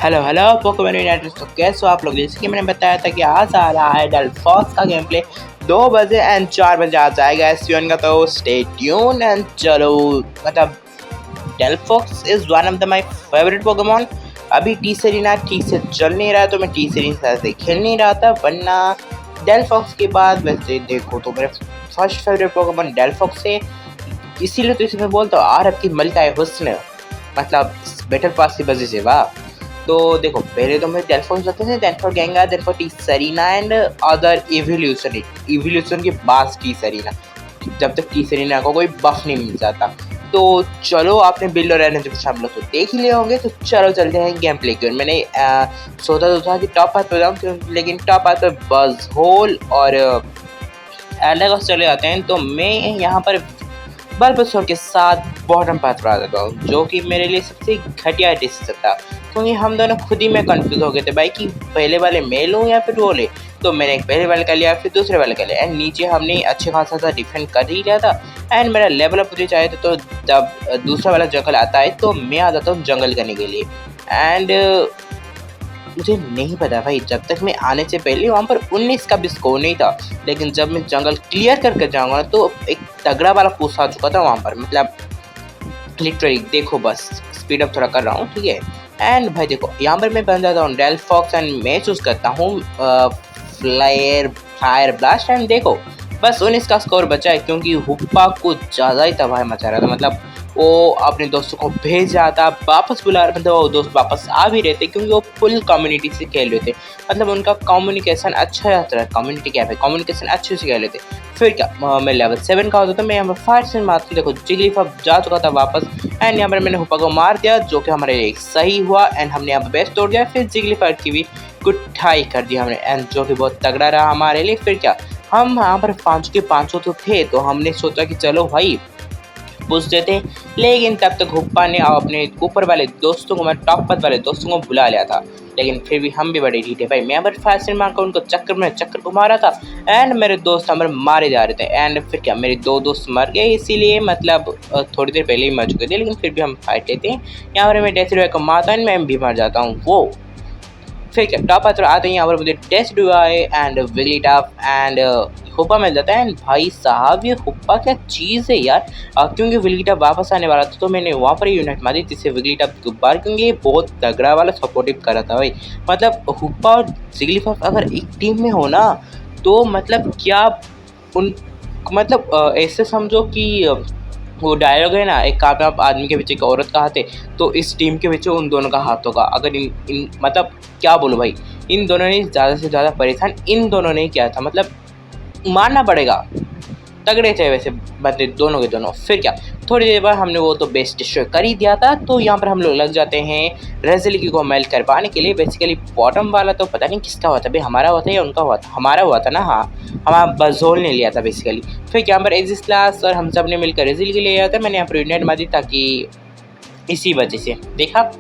Hello hello Pokemon United. तो कैसे हो आप लोग? जैसे कि मैंने बताया था कि आज आ रहा है डेल्फॉक्स का गेम प्ले 2 बजे एंड 4 बजे आ जाएगा एस का। तो स्टे ट्यून एंड चलो। मतलब Delphox is one of the my favourite Pokemon. अभी टी सेरीना ठीक से चल नहीं रहा है तो मैं टी सेरीना से खेल नहीं रहा था, वरना डेल्फॉक्स के बाद वैसे देखो तो मेरे फर्स्ट फेवरेट पोकेमॉन डेल्फॉक्स है। इसीलिए तो इसे मैं बोलता हूँ आर की मलिकाए हुस्न, मतलब बेटर पास की वजह से। वाह। तो देखो पहले तो मैं डेल्फॉक्स रखते थे, then for Gengar, then for टी सरीना एंड अदर इवोल्यूशन के बाद टी सरीना, जब तक टी सरीना को कोई बफ नहीं मिल जाता। तो चलो आपने बिल्ड और एनर्जी कुछ हम लोग तो देख ही लिए होंगे, तो चलो चलते हैं गेम प्ले की ओर। मैंने सोचा तो था कि टॉप पाथ पे जाऊँ, लेकिन टॉप पाथ पे बज होल और एलेगस चले जाते हैं, तो मैं यहाँ पर बल्बासोर के साथ बॉटम पाथ पर आ जाता हूँ, जो कि मेरे लिए सबसे घटिया डिसीजन था, क्योंकि हम दोनों खुद ही में कंफ्यूज हो गए थे भाई कि पहले वाले मैं लूँ या फिर वो ले। तो मैंने एक पहले वाले का लिया, फिर दूसरे वाले का लिया, एंड नीचे हमने अच्छे खासा सा डिफेंड कर ही लिया था। एंड मेरा लेवल अप मुझे चाहिए था, तो जब दूसरा वाला जंगल आता है तो मैं आ जाता हूँ जंगल करने के लिए। एंड मुझे नहीं पता भाई, जब तक मैं आने से पहले वहाँ पर 19 का भी स्कोर नहीं था, लेकिन जब मैं जंगल क्लियर करके जाऊँगा तो एक तगड़ा वाला पोस्ट आ चुका था वहाँ पर। मतलब लिटरली देखो, बस स्पीड अप थोड़ा कर रहा हूँ, ठीक है। एंड भाई देखो यहाँ पर मैं बन जाता हूँ डेल्फॉक्स एंड मैं चूज़ करता हूँ फायर ब्लास्ट। एंड देखो बस 19 का स्कोर बचा है, क्योंकि हुप्पा कुछ ज़्यादा ही तबाही मचा रहा था। मतलब वो अपने दोस्तों को भेज रहा था, वापस बुला रहा था, वो दोस्त वापस आ भी रहे थे, क्योंकि वो फुल कम्युनिटी से खेल रहे थे। मतलब उनका कम्युनिकेशन अच्छा रहता है, कम्युनिटी क्या है, कम्युनिकेशन अच्छे से खेल रहे थे। फिर क्या मैं लेवल 7 का होता था, मैं यहाँ पर फायर से मारती, देखो जिगलीफॉफ जा चुका था वापस। एंड यहाँ पर मैंने हुप्पा को मार दिया, जो कि हमारे लिए सही हुआ। एंड हमने यहाँ पर बेस्ट तोड़ दिया, फिर जिगलीफॉफ की भी कुटाई कर दी हमने, एंड जो कि बहुत तगड़ा रहा हमारे लिए। फिर क्या हम यहाँ पर 5 के 500 तो थे, तो हमने सोचा कि चलो भाई पूछ देते, लेकिन तब तक हुप्पा ने अपने ऊपर वाले दोस्तों को, मतलब टॉप पद वाले दोस्तों को बुला लिया था। लेकिन फिर भी हम भी बड़े ढीठे भाई, मैं यहाँ पर फायर मारकर उनको चक्कर घुमा रहा था, एंड मेरे दोस्त हमारे मारे जा रहे थे। एंड फिर क्या मेरे 2 दोस्त मर गए, इसीलिए मतलब थोड़ी देर पहले ही मर चुके थे, लेकिन फिर भी हम फाइट लेते हैं। यहाँ पर मैं डेथ को मारता हूँ, मैं भी मर जाता हूँ। वो फिर क्या टॉप पर आते हैं, यहाँ पर मुझे टेस्ट हुआ है एंड विगलीटॉप एंड हुप्पा मिल जाता है। एंड भाई साहब ये हुप्पा क्या चीज़ है यार। क्योंकि विगलीटॉप वापस आने वाला था, तो मैंने वहाँ पर ही यूनिट मारी जिससे विगलीटॉप दोबारा, क्योंकि ये बहुत तगड़ा वाला सपोर्टिव कर रहा था भाई। मतलब हुप्पा और जिगलीटॉप अगर एक टीम में हो ना, तो मतलब क्या उन मतलब ऐसे समझो कि वो डायलॉग है ना, एक कामयाब आदमी के पीछे एक औरत का हाथ है, तो इस टीम के पीछे उन दोनों का हाथ होगा। अगर इन मतलब क्या बोलो भाई, इन दोनों ने ज़्यादा से ज़्यादा परेशान इन दोनों ने किया था। मतलब मानना पड़ेगा, तगड़े थे वैसे बंदे दोनों के दोनों। फिर क्या थोड़ी देर बाद हमने वो तो बेस्ट डिस्ट्रॉय कर ही दिया था, तो यहाँ पर हम लोग लग जाते हैं रेजलिकी को मेल्ट कर पाने के लिए। बेसिकली बॉटम वाला तो पता नहीं किसका हुआ था भाई, हमारा हुआ था या उनका हुआ था? हमारा हुआ था ना, हाँ हमारा बजोल ने लिया था बेसिकली। फिर यहाँ पर एग्जिस क्लास और हम सब ने मिलकर रेजलिकी ले लिया था। मैंने यहाँ पर यूनिट मारी ताकि इसी वजह से देखा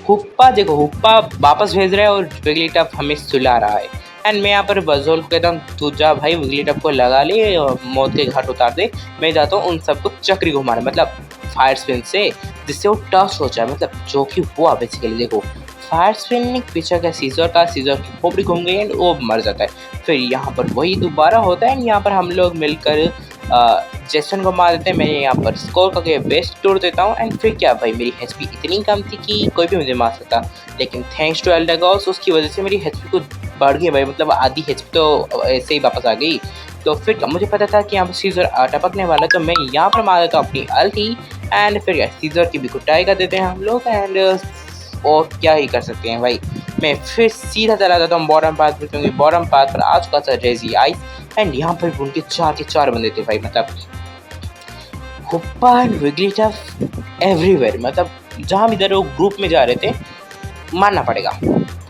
हुप्पा, देखो हुप्पा वापस भेज रहा है और विगलीटॉप हमें सुला रहा है। एंड मैं यहाँ पर बजोल को कहता हूँ तू जा भाई विगलीटॉप को लगा ले और मौत के घाट उतार दे। मैं जाता हूँ उन सबको चक्री घुमाने, मतलब फायर स्पिन से, जिससे वो टच हो जाए। मतलब जो कि हुआ बेसिकली, देखो फायर स्पिन पीछे का सीजर की खोपड़ी घूम गई एंड वो मर जाता है। फिर यहाँ पर वही दोबारा होता है एंड यहाँ पर हम लोग मिलकर जेसन को मार देते हैं। मैं यहाँ पर स्कोर करके बेस्ट तोड़ देता हूँ। एंड फिर क्या भाई मेरी एचपी इतनी कम थी कि कोई भी मुझे मार सकता, लेकिन थैंक्स टू एल्डेगॉस उसकी वजह से मेरी एचपी को बढ़ गई भाई। मतलब आधी एचपी तो ऐसे ही वापस आ गई। तो फिर क्या मुझे पता था कि यहाँ पर सीजर टपकने वाला, तो मैं यहाँ पर मार देता हूँ अपनी अल्टी। एंड फिर क्या सीजर की भी कुटाई कर देते हैं हम लोग। एंड और क्या ही कर सकते हैं भाई, मैं फिर सीधा चला जाता हूँ बॉटम पाथ पर, क्योंकि बॉटम पाथ पर आ चुका था रेजी आइस। एंड यहाँ पर उनके 4 के 4 बंदे थे भाई। मतलब हुप्पा एंड विगलीटॉप एवरीवेयर, मतलब जहाँ भी इधर वो ग्रुप में जा रहे थे, मानना पड़ेगा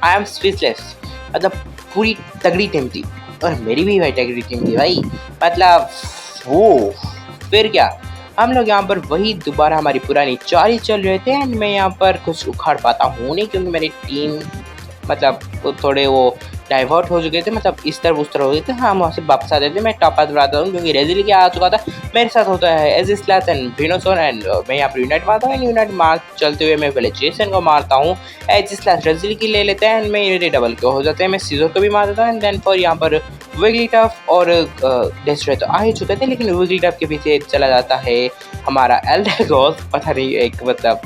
आई एम स्पीचलेस। मतलब पूरी तगड़ी टीम थी, और मेरी भी भाई तगड़ी टीम थी भाई। मतलब वो फिर क्या हम लोग यहाँ पर वही दोबारा हमारी पुरानी चाल ही चल रहे थे। एंड मैं यहाँ पर कुछ उखाड़ पाता हूँ नहीं, क्योंकि मेरी टीम मतलब वो थोड़े वो डाइवर्ट हो चुके थे, मतलब इस तरफ उस तरफ हो गए थे। हाँ, हम वहाँ से वापस आ जाते थे। मैं टॉप पास बढ़ाता हूँ क्योंकि रेजिल क्या आ चुका था। मेरे साथ होता है एजिस्लास एंड विनोसोन एंड मैं यहाँ पर यूनाइट मारता हूँ। यूनाइट मार चलते हुए मैं पहले जेसन को मारता हूँ। एजिस्लास रेजिल की ले लेते हैं एंड मैं ये डबल को हो जाते हैं। मैं सीजर को भी मार देता हूँ एंड देन पर यहाँ पर विगलीटफ और डेस्ट्रॉय तो आ ही चुके थे, लेकिन विगलीटफ के पीछे चला जाता है हमारा एल्डेगोस। पता नहीं एक मतलब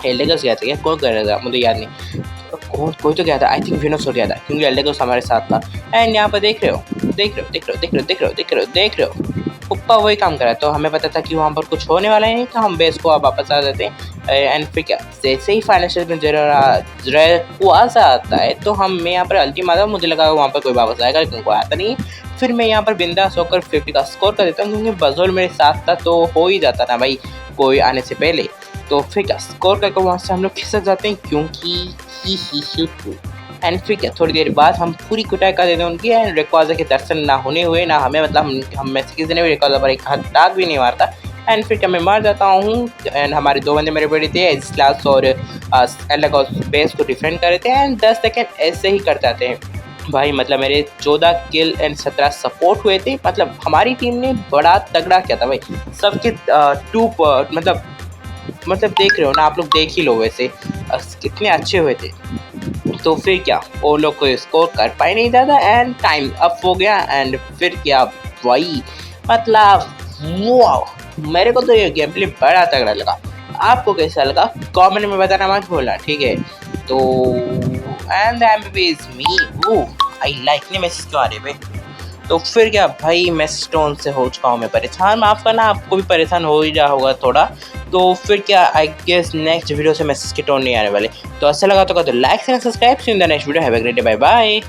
एल्डेगोस गया था क्या, कौन कर रहा था मुझे याद नहीं। कौन कोई तो गया था, आई थिंक विनोसोर गया था क्योंकि एल्डेगोस हमारे साथ था। एंड यहाँ पर देख रहे हो पुप्पा वही काम करा। तो हमें पता था कि वहाँ पर कुछ होने वाला ही नहीं, तो हम बेस को अब वापस आ जाते हैं। एंड फिर क्या जैसे ही फाइनेंशियल में जरा आता है तो हम मैं यहाँ पर अल्टी मारा। मुझे लगा वहाँ पर कोई वापस आएगा, लेकिन कोई आता नहीं। फिर मैं यहाँ पर बिंदास होकर 50 का स्कोर कर देता हूँ क्योंकि बजोल मेरे साथ था तो हो ही जाता था भाई कोई आने से पहले। तो फिर क्या स्कोर करके वहाँ से हम लोग खिसक जाते हैं क्योंकि एंड फिर क्या थोड़ी देर बाद हम पूरी कुटाई कर देते हैं उनकी। एंड रेकॉर्डर के दर्शन ना होने हुए ना हमें, मतलब हम में से किसी ने भी रेकॉर्डर पर एक हाथ दाग भी नहीं मारता। एंड फिर क्या मैं मार जाता हूँ। एंड हमारे दो बंदे मेरे बड़े थे एजिस्लास और एल्डेगोस बेस को डिफेंड कर रहे थे एंड 10 सेकेंड ऐसे ही करते आते हैं भाई। मतलब मेरे 14 किल एंड 17 सपोर्ट हुए थे। मतलब हमारी टीम ने बड़ा तगड़ा किया था भाई। सबके मतलब देख रहे हो ना आप लोग, देख ही लो वैसे कितने अच्छे हुए थे। तो फिर क्या वो लोग को स्कोर कर पाए नहीं ज़्यादा एंड टाइम अप हो गया। एंड फिर क्या भाई मतलब वाह, मेरे को तो ये गेम प्ले बड़ा तगड़ा लगा। आपको कैसा लगा कमेंट में बताना मत भूलना, ठीक है। तो and the MVP is me, I like ने मैसेज क्यों आ रहे भाई। तो फिर क्या भाई मैं स्टोन से हो चुका हूँ मैं परेशान, माफ़ करना आपको भी परेशान हो ही जा होगा थोड़ा। तो फिर क्या आई गेस नेक्स्ट वीडियो से मैसेज के टोन नहीं आने वाले। तो अच्छा लगा तो like and subscribe, see in the next video, have a great day, bye bye.